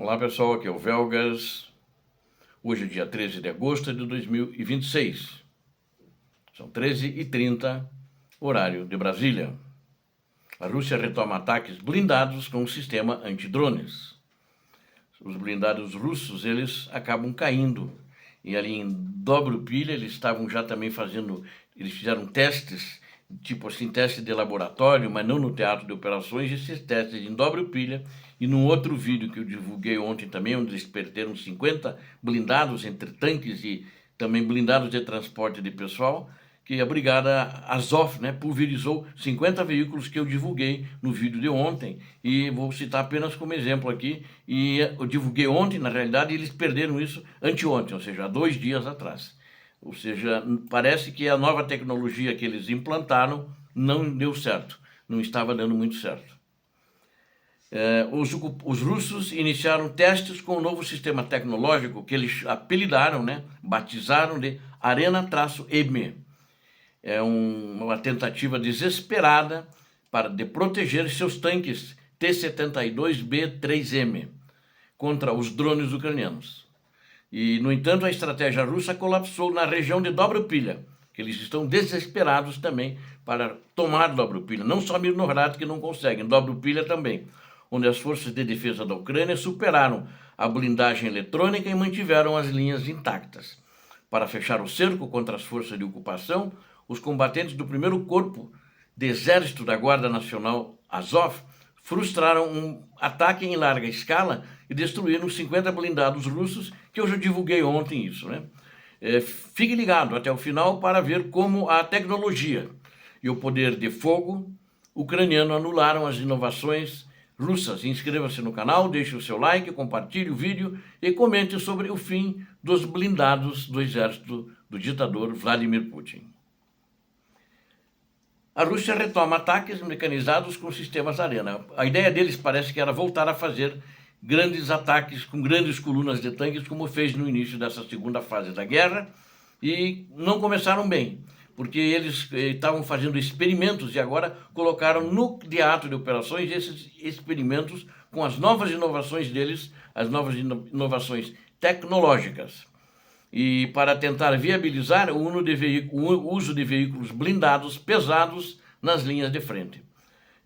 Olá pessoal, aqui é o Velgas. Hoje é dia 13 de agosto de 2026. São 13h30, horário de Brasília. A Rússia retoma ataques blindados com um sistema antidrones. Os blindados russos, eles acabam caindo. E ali em Dobrupilha, eles estavam já também eles fizeram testes, tipo assim, teste de laboratório, mas não no teatro de operações, esses testes em Dobrupilha. E num outro vídeo que eu divulguei ontem também, onde eles perderam 50 blindados entre tanques e também blindados de transporte de pessoal, que a Brigada Azov, pulverizou 50 veículos que eu divulguei no vídeo de ontem, e vou citar apenas como exemplo aqui, e eu divulguei ontem, na realidade, e eles perderam isso anteontem, ou seja, há 2 dias atrás. Ou seja, parece que a nova tecnologia que eles implantaram não deu certo, não estava dando muito certo. Os russos iniciaram testes com um novo sistema tecnológico que eles apelidaram, batizaram de Arena-M. É uma tentativa desesperada de proteger seus tanques T-72B3M contra os drones ucranianos. E, no entanto, a estratégia russa colapsou na região de Dobrupilha, que eles estão desesperados também para tomar Dobrupilha. Não só Mirnohrad que não conseguem, Dobrupilha também, onde as forças de defesa da Ucrânia superaram a blindagem eletrônica e mantiveram as linhas intactas. Para fechar o cerco contra as forças de ocupação, os combatentes do 1º Corpo de Exército da Guarda Nacional Azov frustraram um ataque em larga escala e destruíram 50 blindados russos, que eu já divulguei ontem isso, Fique ligado até o final para ver como a tecnologia e o poder de fogo ucraniano anularam as inovações russas. Inscreva-se no canal, deixe o seu like, compartilhe o vídeo e comente sobre o fim dos blindados do exército do ditador Vladimir Putin. A Rússia retoma ataques mecanizados com sistemas Arena. A ideia deles parece que era voltar a fazer grandes ataques com grandes colunas de tanques, como fez no início dessa segunda fase da guerra, e não começaram bem, porque eles estavam fazendo experimentos e agora colocaram no teatro de operações esses experimentos com as novas inovações deles, as novas inovações tecnológicas. E para tentar viabilizar o uso de veículos blindados pesados nas linhas de frente.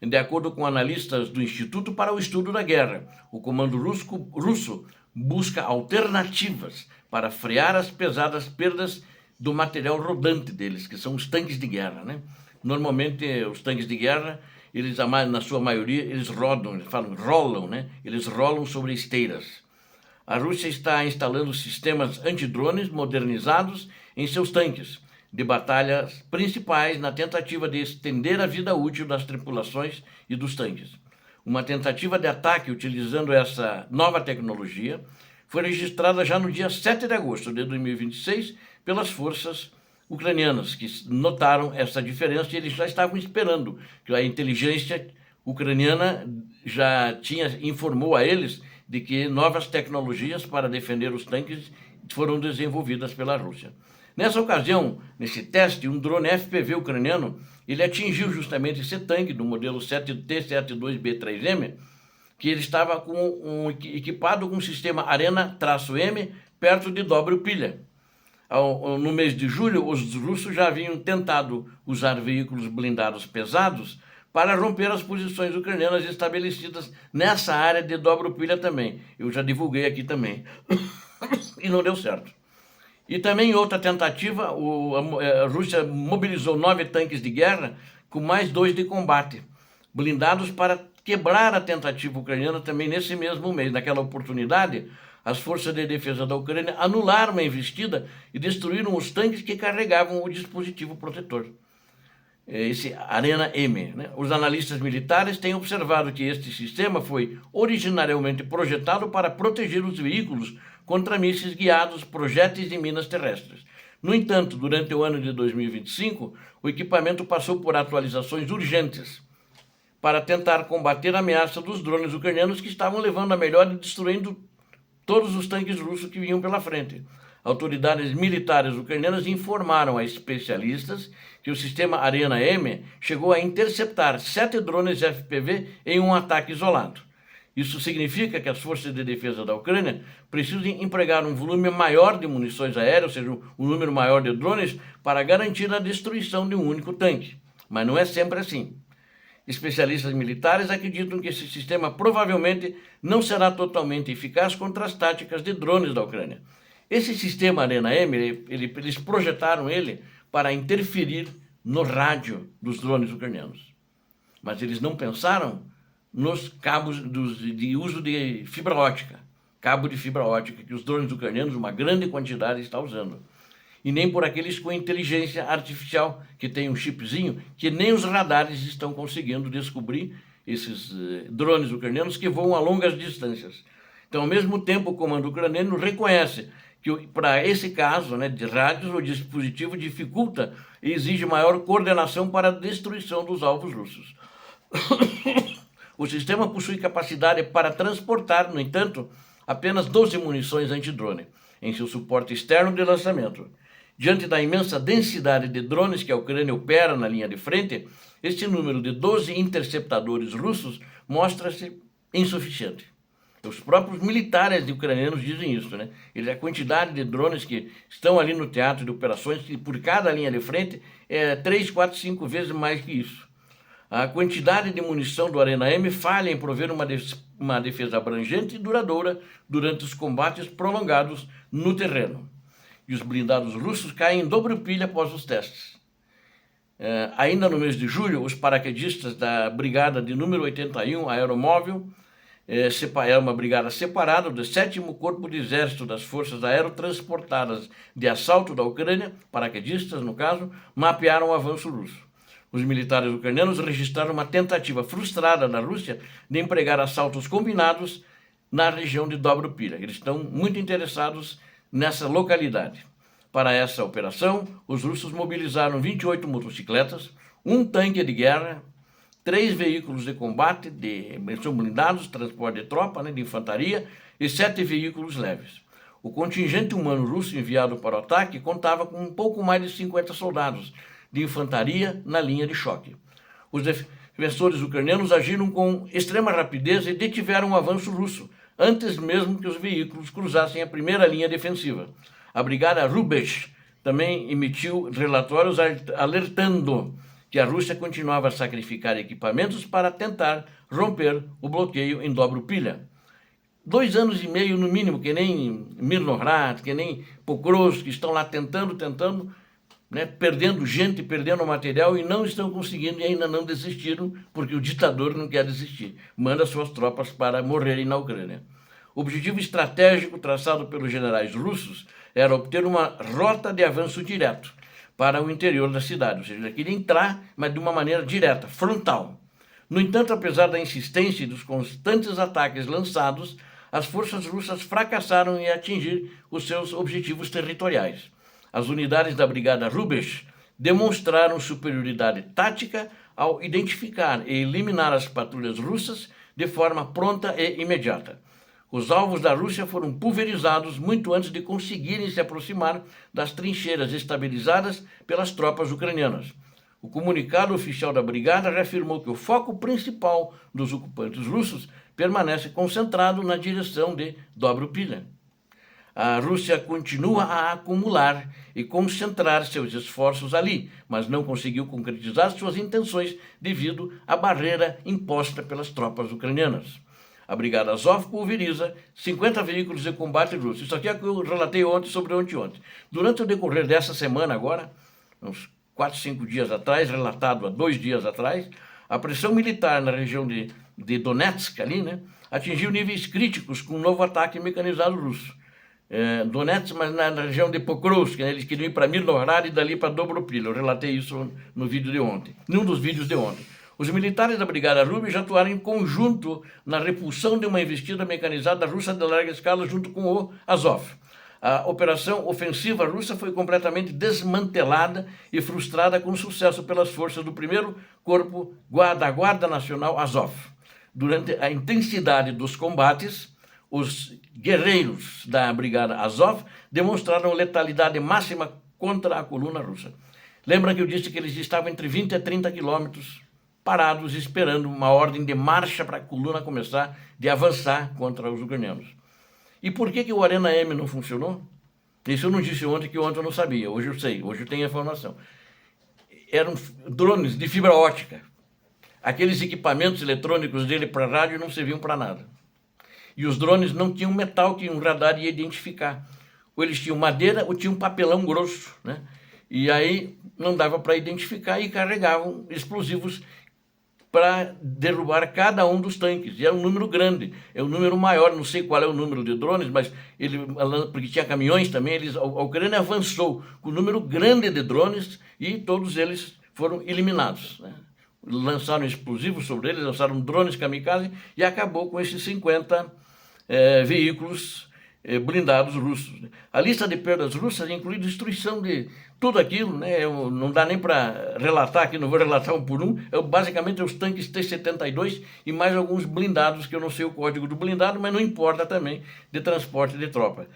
De acordo com analistas do Instituto para o Estudo da Guerra, o comando russo busca alternativas para frear as pesadas perdas do material rodante deles, que são os tanques de guerra. Normalmente, os tanques de guerra, eles, na sua maioria, eles rolam sobre esteiras. A Rússia está instalando sistemas antidrones modernizados em seus tanques de batalhas principais na tentativa de estender a vida útil das tripulações e dos tanques. Uma tentativa de ataque utilizando essa nova tecnologia foi registrada já no dia 7 de agosto de 2026 pelas forças ucranianas, que notaram essa diferença e eles já estavam esperando, que a inteligência ucraniana já informou a eles de que novas tecnologias para defender os tanques foram desenvolvidas pela Rússia. Nessa ocasião, nesse teste, um drone FPV ucraniano, ele atingiu justamente esse tanque do modelo T-72B3M, que ele estava equipado com um sistema Arena-M perto de Dobrupilha. No mês de julho, os russos já haviam tentado usar veículos blindados pesados para romper as posições ucranianas estabelecidas nessa área de Dobrupilha também. Eu já divulguei aqui também. E não deu certo. E também em outra tentativa, a Rússia mobilizou 9 tanques de guerra com mais 2 de combate, blindados para quebrar a tentativa ucraniana também nesse mesmo mês. Naquela oportunidade, as forças de defesa da Ucrânia anularam a investida e destruíram os tanques que carregavam o dispositivo protetor, esse Arena-M. Os analistas militares têm observado que este sistema foi originariamente projetado para proteger os veículos contra mísseis guiados, projéteis e minas terrestres. No entanto, durante o ano de 2025, o equipamento passou por atualizações urgentes para tentar combater a ameaça dos drones ucranianos que estavam levando a melhor e destruindo todos os tanques russos que vinham pela frente. Autoridades militares ucranianas informaram a especialistas que o sistema Arena-M chegou a interceptar 7 drones FPV em um ataque isolado. Isso significa que as forças de defesa da Ucrânia precisam empregar um volume maior de munições aéreas, ou seja, um número maior de drones, para garantir a destruição de um único tanque. Mas não é sempre assim. Especialistas militares acreditam que esse sistema provavelmente não será totalmente eficaz contra as táticas de drones da Ucrânia. Esse sistema Arena-M, eles projetaram ele para interferir no rádio dos drones ucranianos. Mas eles não pensaram nos cabos de uso de fibra óptica, cabo de fibra óptica, que os drones ucranianos, uma grande quantidade, estão usando. E nem por aqueles com inteligência artificial, que tem um chipzinho, que nem os radares estão conseguindo descobrir esses drones ucranianos que voam a longas distâncias. Então, ao mesmo tempo, o comando ucraniano reconhece que, para esse caso, né, de rádios, o dispositivo dificulta e exige maior coordenação para a destruição dos alvos russos. O sistema possui capacidade para transportar, no entanto, apenas 12 munições antidrone em seu suporte externo de lançamento. Diante da imensa densidade de drones que a Ucrânia opera na linha de frente, este número de 12 interceptadores russos mostra-se insuficiente. Os próprios militares ucranianos dizem isso, né? A quantidade de drones que estão ali no teatro de operações, que por cada linha de frente é 3, 4, 5 vezes mais que isso. A quantidade de munição do Arena-M falha em prover uma defesa abrangente e duradoura durante os combates prolongados no terreno. E os blindados russos caem em dobro pilha após os testes. Ainda no mês de julho, os paraquedistas da Brigada de número 81 Aeromóvel, é uma brigada separada do 7º Corpo de Exército das Forças Aerotransportadas de Assalto da Ucrânia, paraquedistas no caso, mapearam o avanço russo. Os militares ucranianos registraram uma tentativa frustrada da Rússia de empregar assaltos combinados na região de Dobropilha. Eles estão muito interessados nessa localidade. Para essa operação, os russos mobilizaram 28 motocicletas, um tanque de guerra, 3 veículos de combate, são blindados, transporte de tropa, de infantaria, e 7 veículos leves. O contingente humano russo enviado para o ataque contava com um pouco mais de 50 soldados de infantaria na linha de choque. Os defensores ucranianos agiram com extrema rapidez e detiveram o avanço russo, antes mesmo que os veículos cruzassem a primeira linha defensiva. A brigada Rubesh também emitiu relatórios alertando que a Rússia continuava a sacrificar equipamentos para tentar romper o bloqueio em Dobropilha. 2 anos e meio no mínimo, que nem Mirnohrad, que nem Pokrovsk, que estão lá tentando, perdendo gente, perdendo material e não estão conseguindo e ainda não desistiram, porque o ditador não quer desistir. Manda suas tropas para morrerem na Ucrânia. O objetivo estratégico traçado pelos generais russos era obter uma rota de avanço direto para o interior da cidade, ou seja, queria entrar, mas de uma maneira direta, frontal. No entanto, apesar da insistência e dos constantes ataques lançados, as forças russas fracassaram em atingir os seus objetivos territoriais. As unidades da Brigada Rubesh demonstraram superioridade tática ao identificar e eliminar as patrulhas russas de forma pronta e imediata. Os alvos da Rússia foram pulverizados muito antes de conseguirem se aproximar das trincheiras estabilizadas pelas tropas ucranianas. O comunicado oficial da brigada reafirmou que o foco principal dos ocupantes russos permanece concentrado na direção de Dobropilha. A Rússia continua a acumular e concentrar seus esforços ali, mas não conseguiu concretizar suas intenções devido à barreira imposta pelas tropas ucranianas. A Brigada Azov pulveriza 50 veículos de combate russos. Isso aqui é o que eu relatei ontem sobre ontem. Durante o decorrer dessa semana agora, uns 4, 5 dias atrás, relatado há 2 dias atrás, a pressão militar na região de Donetsk, ali, atingiu níveis críticos com um novo ataque mecanizado russo. Donetsk, mas na região de Pokrovsk, eles queriam ir para Mirnohrad e dali para Dobropilha. Eu relatei isso no vídeo de ontem, num dos vídeos de ontem. Os militares da Brigada Rubesh já atuaram em conjunto na repulsão de uma investida mecanizada russa de larga escala junto com o Azov. A operação ofensiva russa foi completamente desmantelada e frustrada com sucesso pelas forças do 1º Corpo da Guarda Nacional Azov. Durante a intensidade dos combates, os guerreiros da Brigada Azov demonstraram letalidade máxima contra a coluna russa. Lembra que eu disse que eles estavam entre 20 a 30 quilômetros parados esperando uma ordem de marcha para a coluna começar de avançar contra os ucranianos. E por que o Arena M não funcionou? Isso eu não disse ontem, que ontem eu não sabia. Hoje eu sei, hoje eu tenho a informação. Eram drones de fibra ótica. Aqueles equipamentos eletrônicos dele para rádio não serviam para nada. E os drones não tinham metal que um radar ia identificar. Ou eles tinham madeira ou tinham papelão grosso, né? E aí não dava para identificar e carregavam explosivos para derrubar cada um dos tanques. E é um número grande, é um número maior, não sei qual é o número de drones, mas porque tinha caminhões também, a Ucrânia avançou com um número grande de drones e todos eles foram eliminados, né? Lançaram explosivos sobre eles, lançaram drones kamikaze e acabou com esses 50 veículos blindados russos. A lista de perdas russas inclui destruição de tudo aquilo, né? Não dá nem para relatar aqui, não vou relatar um por um. Basicamente os tanques T-72 e mais alguns blindados, que eu não sei o código do blindado, mas não importa também, de transporte de tropa.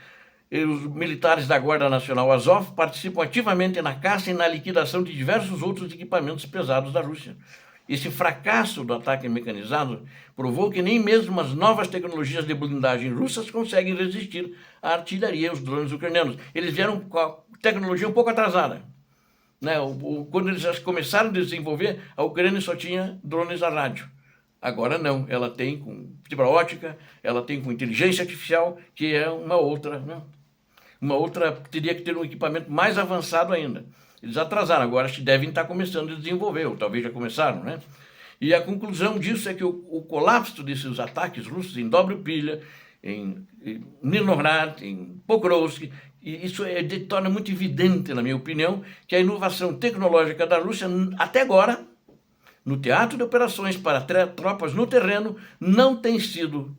E os militares da Guarda Nacional Azov participam ativamente na caça e na liquidação de diversos outros equipamentos pesados da Rússia. Esse fracasso do ataque mecanizado provou que nem mesmo as novas tecnologias de blindagem russas conseguem resistir à artilharia e aos drones ucranianos. Eles vieram com a tecnologia um pouco atrasada, né? Quando eles já começaram a desenvolver, a Ucrânia só tinha drones a rádio. Agora não, ela tem com fibra ótica, ela tem com inteligência artificial, que é uma outra, né? Uma outra, teria que ter um equipamento mais avançado ainda. Eles atrasaram, agora devem estar começando a desenvolver, ou talvez já começaram, né? E a conclusão disso é que o colapso desses ataques russos em Dobrupilha, em Nizhnohrad, em Pokrovsk, e isso torna muito evidente, na minha opinião, que a inovação tecnológica da Rússia, até agora, no teatro de operações para tropas no terreno, não tem sido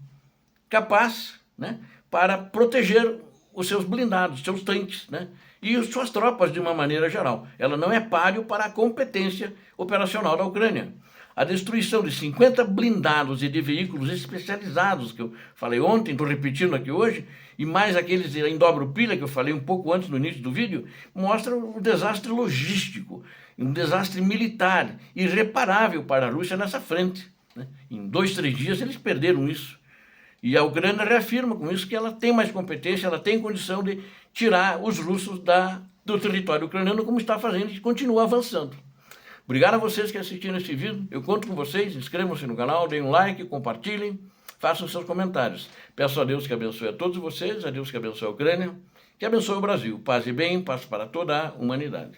capaz, né, para proteger os seus blindados, seus tanques, né, e as suas tropas de uma maneira geral. Ela não é páreo para a competência operacional da Ucrânia. A destruição de 50 blindados e de veículos especializados, que eu falei ontem, estou repetindo aqui hoje, e mais aqueles em Dobrupilha, que eu falei um pouco antes no início do vídeo, mostra um desastre logístico, um desastre militar irreparável para a Rússia nessa frente, né? Em 2, 3 dias eles perderam isso. E a Ucrânia reafirma com isso que ela tem mais competência, ela tem condição de tirar os russos do território ucraniano, como está fazendo, e continua avançando. Obrigado a vocês que assistiram esse vídeo. Eu conto com vocês. Inscrevam-se no canal, deem um like, compartilhem, façam seus comentários. Peço a Deus que abençoe a todos vocês, a Deus que abençoe a Ucrânia, que abençoe o Brasil. Paz e bem, paz para toda a humanidade.